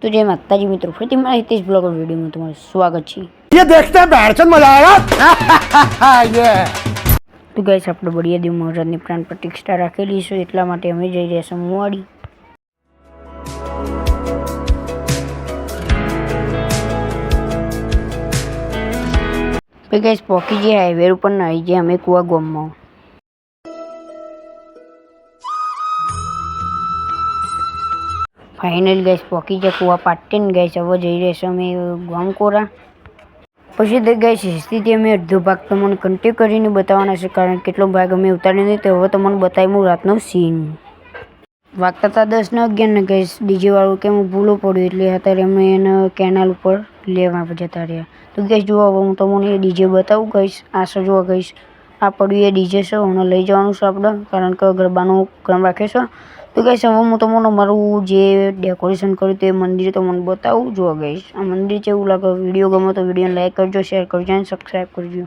तो जय माताजी मित्रों, फिर तुम्हारा हितेश ब्लॉग और वीडियो में तुम्हारा स्वागत है। ये देखते हैं बैठचंद मजा आएगा ये तो गाइस આપણે બળિયા દેવ મહારાજની પ્રાણ પ્રતિષ્ઠા રાખેલી છે, એટલા માટે અમે જઈ રહ્યા છીએ મુવાડી। तो गाइस પોકી જે હાઈવે ઉપર ના આવી જે અમે કુવા ગામમાં। फाइनल गाइस પોકી જે કુવા પાટીને ગાइस હવે જઈ રહ્યા છીએ અમે ગામકોરા। પછી તો ગાइस સ્થિતિ અમે અડધો ભાગ તમને કન્ટિન્યુ કરીને બતાવવાના છે, કારણ કેટલો ભાગ અમે ઉતારી નહીં તો હવે તમને બતાવ્યું રાતનો સીન। વાગતા હતા 10 ને 11 ને ગાइस ડીજે વાળું કેમ ભૂલો પડ્યું એટલે અત્યારે અમે એને કેનાલ ઉપર લેવા જતા રહ્યા। તો ગાइस જો હવે હું તમને ડીજે બતાવું ગાइस, આ સજવા ગાइस આ પડ્યું એ ડીજે છે, હું લઈ જવાનું છે આપણે, કારણ કે ગરબાનો ક્રમ રાખે છે। तो गाइस હવે હું તમને મારું જે ડેકોરેશન કર્યું તે મંદિર તમને બતાવું। જો ગાइस આ મંદિર કેવું લાગે, વિડીયો ગમે તો વિડીયોને લાઈક કરજો, શેર કરજો અને સબસ્ક્રાઈબ કરજો।